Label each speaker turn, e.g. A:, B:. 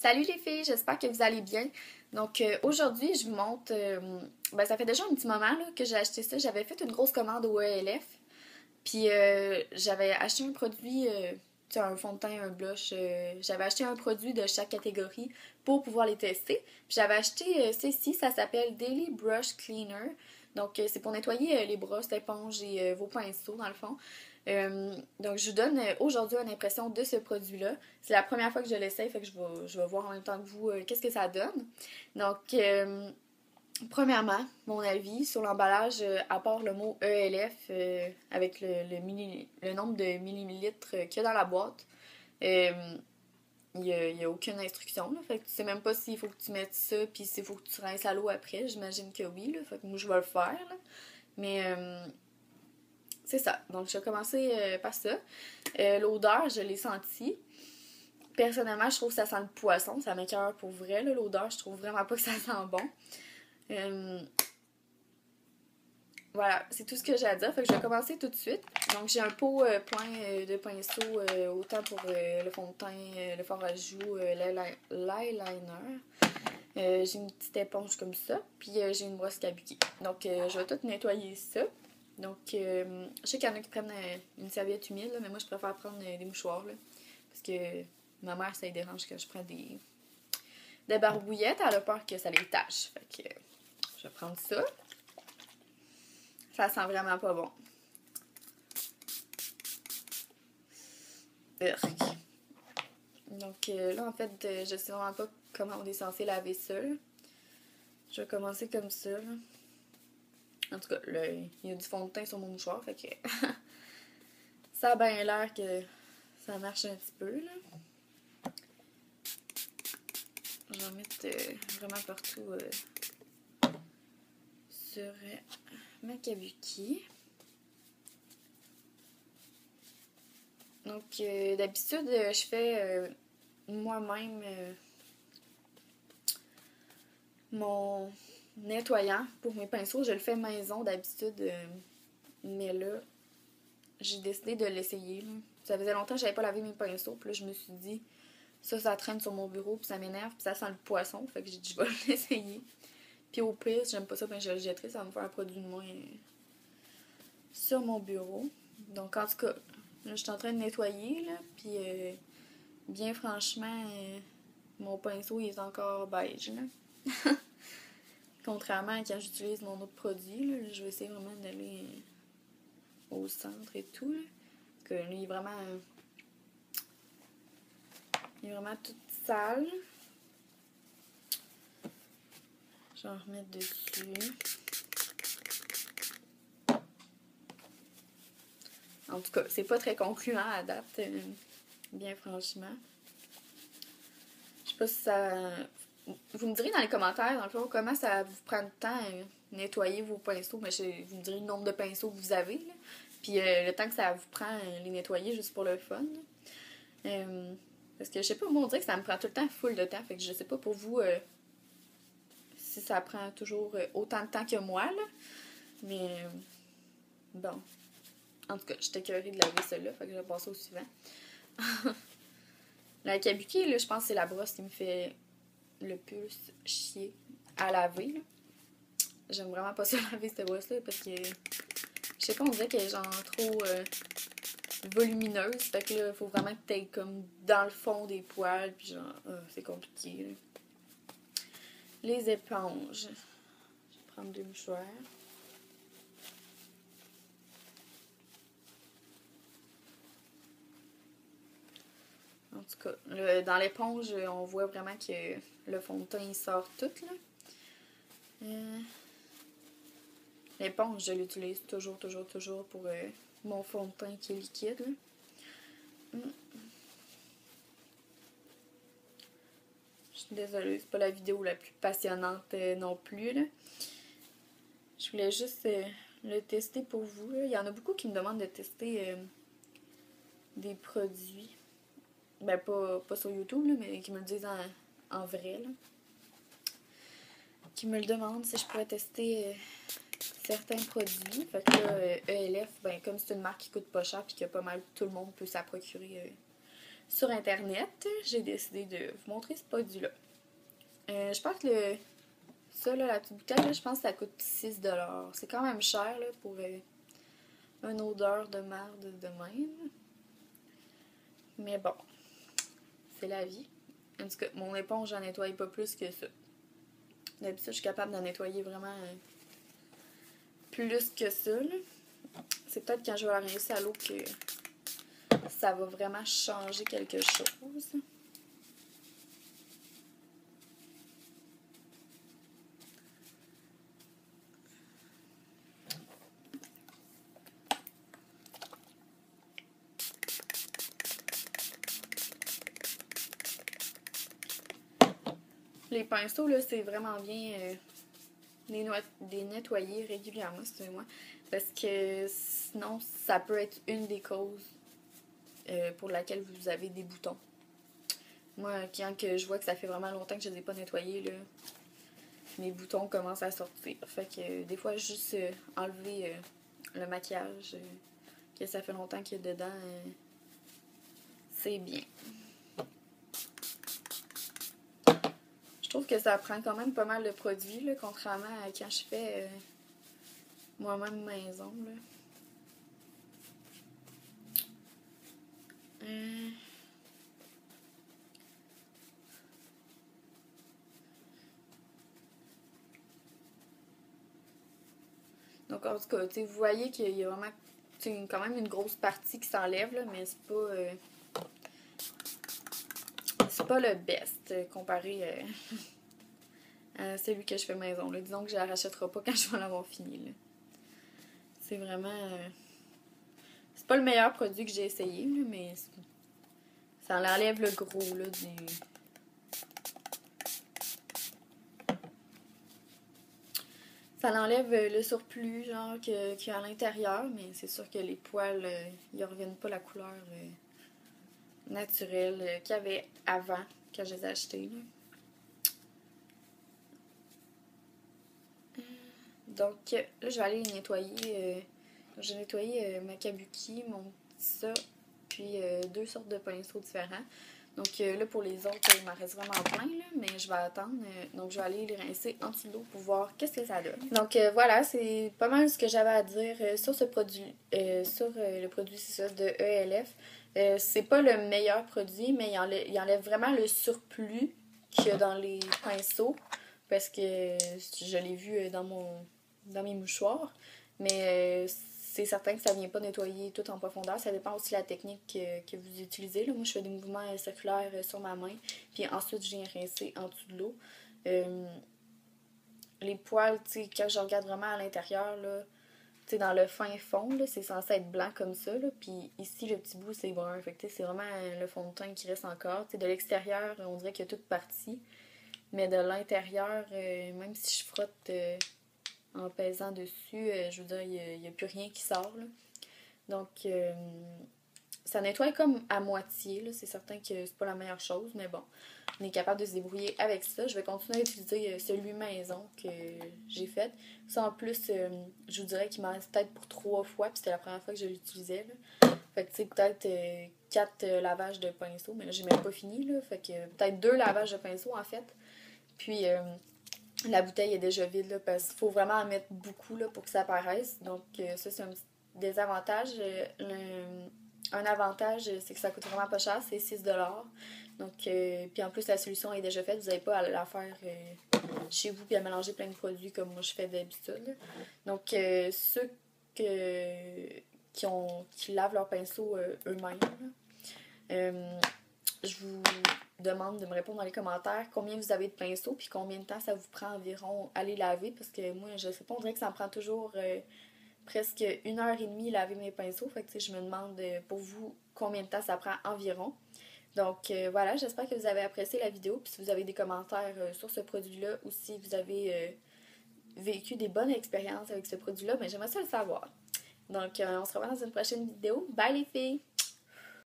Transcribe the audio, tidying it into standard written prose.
A: Salut les filles, j'espère que vous allez bien. Donc aujourd'hui, je vous montre, ça fait déjà un petit moment là, que j'ai acheté ça. J'avais fait une grosse commande au ELF, puis j'avais acheté un produit, tu sais, un fond de teint, un blush. J'avais acheté un produit de chaque catégorie pour pouvoir les tester. Puis j'avais acheté ceci, ça s'appelle Daily Brush Cleaner. Donc c'est pour nettoyer les brosses, l'éponge et vos pinceaux dans le fond. Donc, je vous donne aujourd'hui une impression de ce produit-là. C'est la première fois que je l'essaye, fait que je vais voir en même temps que vous qu'est-ce que ça donne. Donc, premièrement, mon avis sur l'emballage, à part le mot ELF avec le nombre de millilitres qu'il y a dans la boîte, il n'y a aucune instruction. Là, fait que tu sais même pas s'il faut que tu mettes ça, puis s'il faut que tu rinces à l'eau après. J'imagine que oui, là, fait que moi je vais le faire. Là. Mais c'est ça. Donc, je vais commencer par ça. L'odeur, je l'ai sentie. Personnellement, je trouve que ça sent le poisson. Ça m'écoeure pour vrai. L'odeur, je trouve vraiment pas que ça sent bon. Voilà, c'est tout ce que j'ai à dire. Fait que je vais commencer tout de suite. Donc, j'ai un pot plein de pinceaux, autant pour le fond de teint, le fard à joues, l'eyeliner. J'ai une petite éponge comme ça. Puis, j'ai une brosse kabuki. Donc, je vais tout nettoyer ça. Donc, je sais qu'il y en a qui prennent une serviette humide, là, mais moi, je préfère prendre des mouchoirs. Là, parce que ma mère, ça lui dérange quand je prends des barbouillettes. Elle a peur que ça les tâche. Fait que je vais prendre ça. Ça sent vraiment pas bon. Urk. Donc là, en fait, je sais vraiment pas comment on est censé laver ça. Là. Je vais commencer comme ça. Là. En tout cas, là, il y a du fond de teint sur mon mouchoir. Fait que ça a bien l'air que ça marche un petit peu. Là. Je vais en mettre vraiment partout sur ma kabuki. Donc, d'habitude, je fais moi-même mon nettoyant pour mes pinceaux. Je le fais maison d'habitude, mais là, j'ai décidé de l'essayer. Là. Ça faisait longtemps que j'avais pas lavé mes pinceaux, puis là, je me suis dit, ça traîne sur mon bureau, puis ça m'énerve, puis ça sent le poisson, fait que j'ai dit, je vais l'essayer. Puis au pire, si j'aime pas ça, ben je le jetterai, ça va me faire un produit de moins sur mon bureau. Donc, en tout cas, là, je suis en train de nettoyer, là, puis bien franchement, mon pinceau, il est encore beige, là. Contrairement à quand j'utilise mon autre produit, là, je vais essayer vraiment d'aller au centre et tout, là. Parce que lui, il est vraiment tout sale. Je vais en remettre dessus. En tout cas, c'est pas très concluant à date, bien franchement. Je sais pas si ça... Vous me direz dans les commentaires, dans le fond, comment ça vous prend de temps à nettoyer vos pinceaux. Mais vous me direz le nombre de pinceaux que vous avez, là. Puis le temps que ça vous prend les nettoyer juste pour le fun. Parce que je sais pas, moi on dirait que ça me prend tout le temps full de temps. Fait que je sais pas pour vous si ça prend toujours autant de temps que moi, là. Mais bon. En tout cas, j'étais écœurée de laver celle-là, fait que je vais passer au suivant. La kabuki, là, je pense que c'est la brosse qui me fait le plus chier à laver. Là. J'aime vraiment pas ça laver cette brosse-là parce que je sais pas, on dirait qu'elle est genre trop volumineuse. Fait que là, il faut vraiment que t'ailles comme dans le fond des poils. Puis genre, c'est compliqué. Là. Les éponges. Je vais prendre 2 mouchoirs. En tout cas, dans l'éponge, on voit vraiment que le fond de teint il sort tout. Là. L'éponge, je l'utilise toujours pour mon fond de teint qui est liquide. Là. Je suis désolée, c'est pas la vidéo la plus passionnante non plus. Là. Je voulais juste le tester pour vous. Là. Il y en a beaucoup qui me demandent de tester des produits. Ben, pas sur YouTube, là, mais qui me le disent en vrai. Là. Qui me le demandent si je pourrais tester certains produits. Fait que là, ELF, ben, comme c'est une marque qui coûte pas cher puis que pas mal tout le monde peut s'en procurer sur internet, j'ai décidé de vous montrer ce produit-là. Je pense que ça, là, la petite bouteille, là, je pense que ça coûte 6$. C'est quand même cher là, pour une odeur de merde de même. Mais bon, c'est la vie. En tout cas, mon éponge, j'en nettoie pas plus que ça. D'habitude, je suis capable d'en nettoyer vraiment plus que ça. C'est peut-être quand je vais la rincer à l'eau que ça va vraiment changer quelque chose. Les pinceaux, là, c'est vraiment bien les nettoyer régulièrement, excusez-moi, parce que sinon, ça peut être une des causes pour laquelle vous avez des boutons. Moi, quand que je vois que ça fait vraiment longtemps que je ne les ai pas nettoyés, là, mes boutons commencent à sortir. Fait que des fois, juste enlever le maquillage que ça fait longtemps qu'il y a dedans, c'est bien. Je trouve que ça prend quand même pas mal de produits, là, contrairement à quand je fais moi-même maison. Là. Donc, en tout cas, vous voyez qu'il y a vraiment quand même une grosse partie qui s'enlève, là, mais c'est pas le best comparé à celui que je fais maison. Là. Disons que je la rachèterai pas quand je vais l'avoir fini. Là. C'est vraiment... c'est pas le meilleur produit que j'ai essayé, là, mais ça enlève le gros là, du... Ça enlève le surplus, genre, qu'il y a à l'intérieur, mais c'est sûr que les poils, ils reviennent pas la couleur naturelle qu'il y avait avant, quand je les ai achetés. Là. Donc, là, je vais aller nettoyer. J'ai nettoyé ma kabuki, mon petit ça, puis deux sortes de pinceaux différents. Donc là, pour les autres, il m'en reste vraiment plein, là, mais je vais attendre. Donc, je vais aller les rincer en dessous d'eau pour voir qu'est-ce que ça donne. Donc, voilà, c'est pas mal ce que j'avais à dire sur ce produit. Sur le produit, c'est ça, de ELF. C'est pas le meilleur produit, mais il enlève vraiment le surplus qu'il y a dans les pinceaux. Parce que je l'ai vu dans mes mouchoirs. Mais c'est certain que ça ne vient pas nettoyer tout en profondeur. Ça dépend aussi de la technique que vous utilisez. Là. Moi, je fais des mouvements circulaires sur ma main. Puis ensuite, je viens rincer en dessous de l'eau. Les poils, quand je regarde vraiment à l'intérieur, là, dans le fin fond, c'est censé être blanc comme ça. Là, puis ici, le petit bout, c'est brun. Fait que c'est vraiment le fond de teint qui reste encore. De l'extérieur, on dirait qu'il y a toute partie. Mais de l'intérieur, même si je frotte en pesant dessus, je veux dire, il n'y a plus rien qui sort. Là. Donc, ça nettoie comme à moitié. C'est certain que c'est pas la meilleure chose, mais bon, on est capable de se débrouiller avec ça. Je vais continuer à utiliser celui maison que j'ai fait. Ça, en plus, je vous dirais qu'il m'en reste peut-être pour 3 fois, puis c'était la première fois que je l'utilisais. Fait que, tu sais, peut-être 4 lavages de pinceau, mais là, j'ai même pas fini. Là. Fait que peut-être 2 lavages de pinceau, en fait. Puis, la bouteille est déjà vide, là, parce qu'il faut vraiment en mettre beaucoup là, pour que ça apparaisse. Donc, ça, c'est un petit désavantage. Un avantage, c'est que ça coûte vraiment pas cher, c'est 6$. Donc, puis en plus, la solution est déjà faite. Vous n'avez pas à la faire chez vous puis à mélanger plein de produits comme moi je fais d'habitude. Donc, ceux qui lavent leur pinceau eux-mêmes, je vous demande de me répondre dans les commentaires combien vous avez de pinceaux puis combien de temps ça vous prend environ à les laver, parce que moi, je sais pas, on dirait que ça me prend toujours presque 1h30 laver mes pinceaux. Fait que je me demande pour vous combien de temps ça prend environ. Donc voilà, j'espère que vous avez apprécié la vidéo. Puis si vous avez des commentaires sur ce produit-là ou si vous avez vécu des bonnes expériences avec ce produit-là, mais j'aimerais ça le savoir. Donc on se revoit dans une prochaine vidéo. Bye les filles!